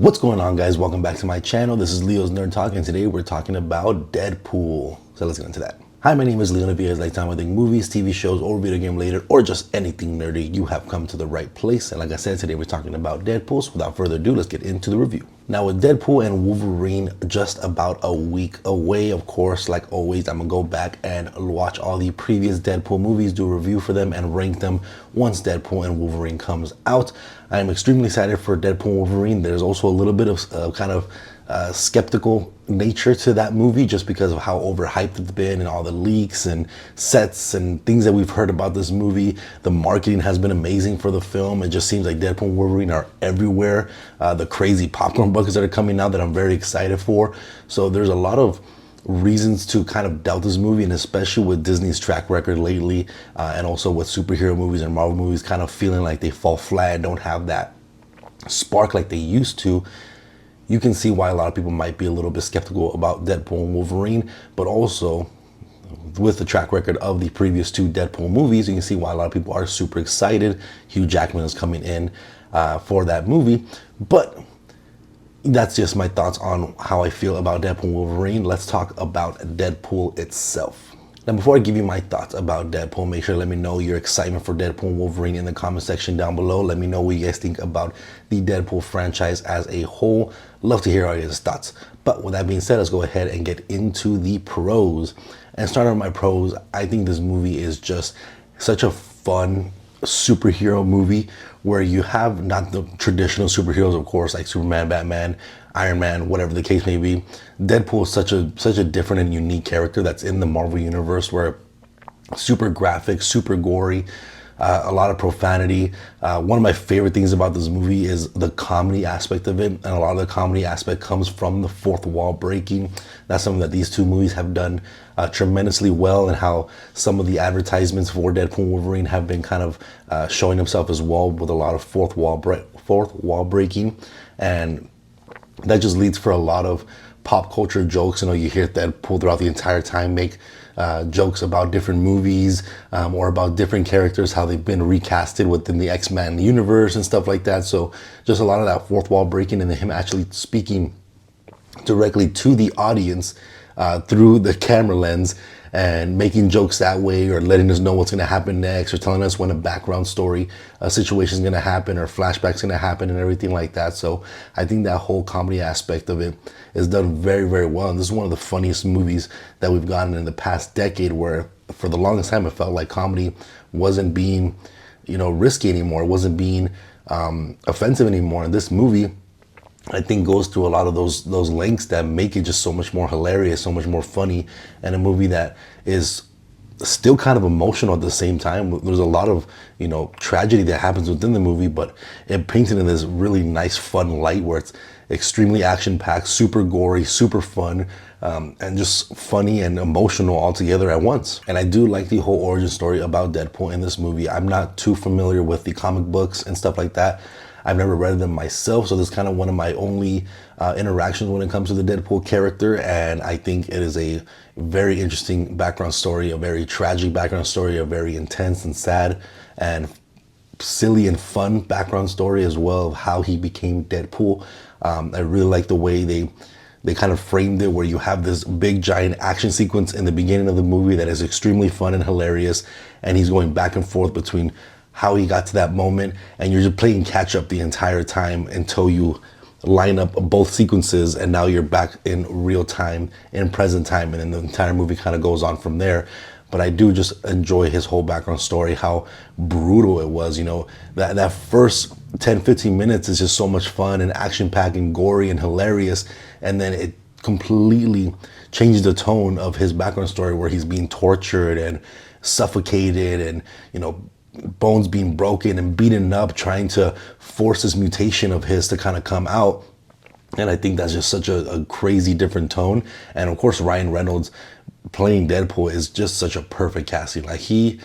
What's going on, guys? Welcome back to my channel. This is Leo's Nerd Talk, and today we're talking about Deadpool. So let's get into that. Hi, my name is Leo, and if you guys like talking about movies, TV shows, or video game related, or just anything nerdy, you have come to the right place. And like I said, today we're talking about Deadpool. So without further ado, let's get into the review. Now, with Deadpool and Wolverine just about a week away, of course, like always, I'm gonna go back and watch all the previous Deadpool movies, do a review for them, and rank them once Deadpool and Wolverine comes out. I am extremely excited for Deadpool and Wolverine. There's also a little bit of kind of skeptical nature to that movie just because of how overhyped it's been and all the leaks and sets and things that we've heard about this movie. The marketing has been amazing for the film. It just seems like Deadpool and Wolverine are everywhere. The crazy popcorn buckets that are coming out that I'm very excited for. So there's a lot of reasons to kind of doubt this movie, and especially with Disney's track record lately, and also with superhero movies and Marvel movies kind of feeling like they fall flat and don't have that spark like they used to. You can see why a lot of people might be a little bit skeptical about Deadpool and Wolverine, but also with the track record of the previous two Deadpool movies, you can see why a lot of people are super excited. Hugh Jackman is coming in for that movie, but that's just my thoughts on how I feel about Deadpool and Wolverine. Let's talk about Deadpool itself. Now, before I give you my thoughts about Deadpool, make sure to let me know your excitement for Deadpool and Wolverine in the comment section down below. Let me know what you guys think about the Deadpool franchise as a whole. Love to hear all your thoughts. But with that being said, let's go ahead and get into the pros. And starting with my pros, I think this movie is just such a fun superhero movie where you have not the traditional superheroes, of course, like Superman, Batman, Iron Man, whatever the case may be. Deadpool is such a different and unique character that's in the Marvel universe, where super graphic, super gory, a lot of profanity. One of my favorite things about this movie is the comedy aspect of it, and a lot of the comedy aspect comes from the fourth wall breaking. That's something that these two movies have done tremendously well, and how some of the advertisements for Deadpool and Wolverine have been kind of showing themselves as well, with a lot of fourth wall breaking, and that just leads for a lot of pop culture jokes. You know, you hear Deadpool throughout the entire time make jokes about different movies or about different characters, how they've been recasted within the X-Men universe and stuff like that. So just a lot of that fourth wall breaking, and then him actually speaking directly to the audience through the camera lens and making jokes that way, or letting us know what's going to happen next, or telling us when a background story situation is going to happen, or flashbacks going to happen, and everything like that. So I think that whole comedy aspect of it is done very, very well. And this is one of the funniest movies that we've gotten in the past decade, where for the longest time it felt like comedy wasn't being, risky anymore. It wasn't being offensive anymore. And this movie, I think, goes through a lot of those lengths that make it just so much more hilarious, so much more funny, and a movie that is still kind of emotional at the same time. There's a lot of, tragedy that happens within the movie, but it paints it in this really nice, fun light where it's extremely action-packed, super gory, super fun, and just funny and emotional all together at once. And I do like the whole origin story about Deadpool in this movie. I'm not too familiar with the comic books and stuff like that. I've never read them myself, so this is kind of one of my only interactions when it comes to the Deadpool character, and I think it is a very interesting background story, a very tragic background story, a very intense and sad and silly and fun background story as well, of how he became Deadpool. I really like the way they kind of framed it, where you have this big giant action sequence in the beginning of the movie that is extremely fun and hilarious, and he's going back and forth between how he got to that moment, and you're just playing catch up the entire time until you line up both sequences, and now you're back in real time, in present time, and then the entire movie kind of goes on from there. But I do just enjoy his whole background story, how brutal it was. That first 10-15 minutes is just so much fun and action-packed and gory and hilarious, and then it completely changes the tone of his background story, where he's being tortured and suffocated, and bones being broken and beaten up, trying to force this mutation of his to kind of come out. And I think that's just such a crazy different tone. And of course, Ryan Reynolds playing Deadpool is just such a perfect casting. Like, he,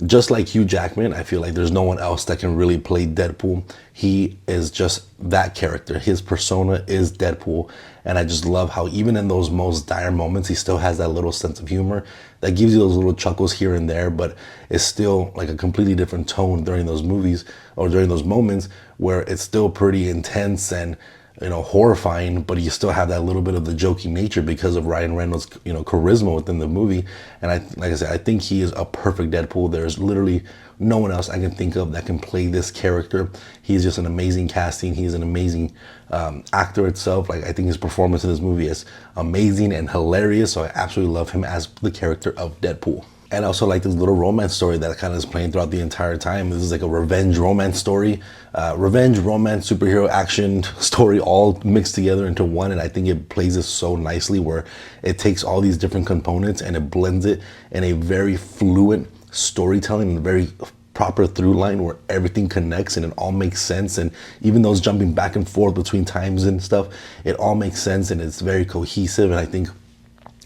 just like Hugh Jackman, I feel like there's no one else that can really play Deadpool. He is just that character. His persona is Deadpool. And I just love how even in those most dire moments, he still has that little sense of humor that gives you those little chuckles here and there, but it's still like a completely different tone during those movies, or during those moments, where it's still pretty intense and horrifying, but you still have that little bit of the joking nature because of Ryan Reynolds, charisma within the movie. And like I said, I think he is a perfect Deadpool. There's literally no one else I can think of that can play this character. He's just an amazing casting. He's an amazing actor itself. Like, I think his performance in this movie is amazing and hilarious. So I absolutely love him as the character of Deadpool. And I also like this little romance story that kind of is playing throughout the entire time. This is like a revenge romance story. Revenge, romance, superhero action story all mixed together into one. And I think it plays it so nicely where it takes all these different components and it blends it in a very fluent storytelling and very proper through line where everything connects and it all makes sense. And even those jumping back and forth between times and stuff, it all makes sense and it's very cohesive. And I think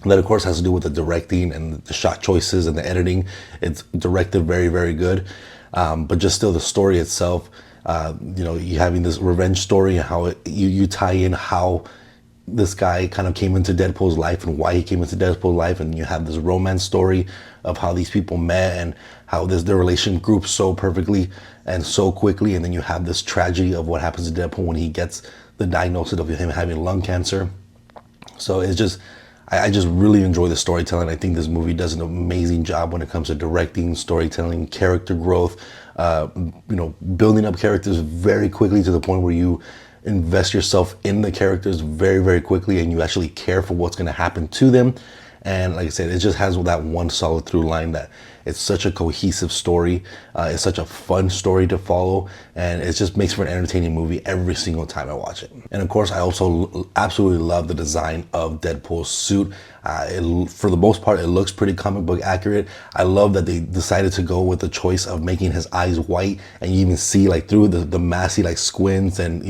that, of course, has to do with the directing and the shot choices and the editing. It's directed very, very good. But just still the story itself, you having this revenge story and how you tie in how this guy kind of came into Deadpool's life and why he came into Deadpool's life. And you have this romance story of how these people met and how their relation groups so perfectly and so quickly. And then you have this tragedy of what happens to Deadpool when he gets the diagnosis of him having lung cancer. So it's just... I just really enjoy the storytelling. I think this movie does an amazing job when it comes to directing, storytelling, character growth, building up characters very quickly to the point where you invest yourself in the characters very, very quickly and you actually care for what's going to happen to them. And like I said, it just has that one solid through line that it's such a cohesive story. It's such a fun story to follow. And it just makes for an entertaining movie every single time I watch it. And of course, I also absolutely love the design of Deadpool's suit. For the most part, it looks pretty comic book accurate. I love that they decided to go with the choice of making his eyes white, and you even see like through the mask, he like squints, and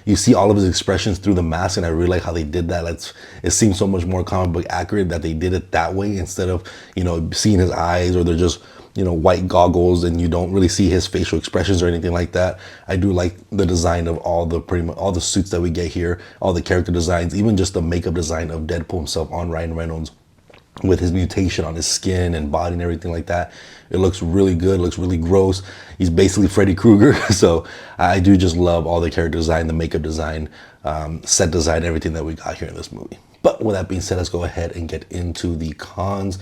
you see all of his expressions through the mask. And I really like how they did that. It seems so much more comic book accurate that they did it that way instead of seeing his eyes, or they're just white goggles and you don't really see his facial expressions or anything like that. I do like the design of all the suits that we get here, all the character designs, even just the makeup design of Deadpool himself on Ryan Reynolds with his mutation on his skin and body and everything like that. It looks really good, looks really gross. He's basically Freddy Krueger. So I do just love all the character design, the makeup design, set design, everything that we got here in this movie. But with that being said, let's go ahead and get into the cons.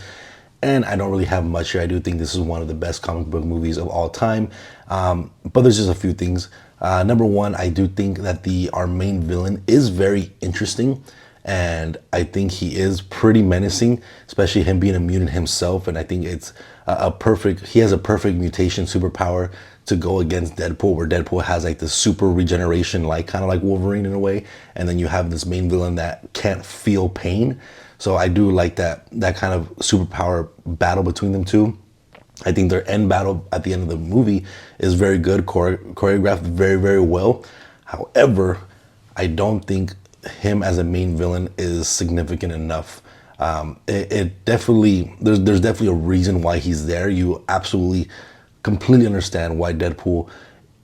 And I don't really have much here. I do think this is one of the best comic book movies of all time. But there's just a few things. Number one, I do think that our main villain is very interesting. And I think he is pretty menacing, especially him being a mutant himself. And I think it's he has a perfect mutation superpower to go against Deadpool, where Deadpool has like this super regeneration, like kind of like Wolverine in a way. And then you have this main villain that can't feel pain. So I do like that kind of superpower battle between them two. I think their end battle at the end of the movie is very good, choreographed very, very well. However, I don't think him as a main villain is significant enough. It definitely, there's definitely a reason why he's there. You absolutely completely understand why Deadpool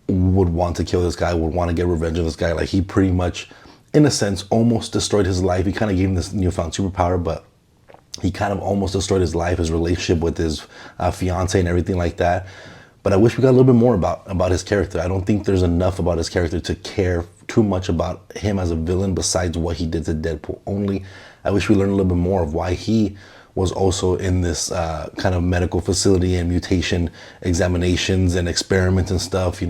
would want to kill this guy, would want to get revenge on this guy. Like, he pretty much, in a sense, almost destroyed his life. He kind of gave him this newfound superpower, but he kind of almost destroyed his life, his relationship with his fiance and everything like that. But I wish we got a little bit more about his character. I don't think there's enough about his character to care too much about him as a villain besides what he did to Deadpool only. I wish we learned a little bit more of why he was also in this kind of medical facility and mutation examinations and experiments and stuff.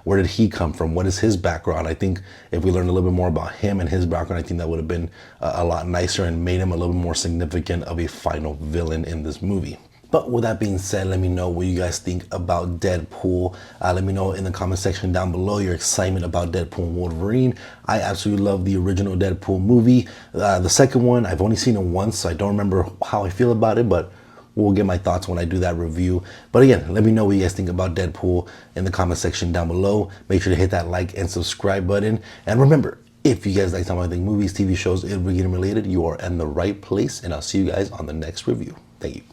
Where did he come from? What is his background? I think if we learned a little bit more about him and his background, I think that would have been a lot nicer and made him a little bit more significant of a final villain in this movie. But with that being said, let me know what you guys think about Deadpool. Let me know in the comment section down below your excitement about Deadpool and Wolverine. I absolutely love the original Deadpool movie. The second one, I've only seen it once, so I don't remember how I feel about it, but we'll get my thoughts when I do that review. But again, let me know what you guys think about Deadpool in the comment section down below. Make sure to hit that like and subscribe button. And remember, if you guys like talking about movies, TV shows, and related, you are in the right place. And I'll see you guys on the next review. Thank you.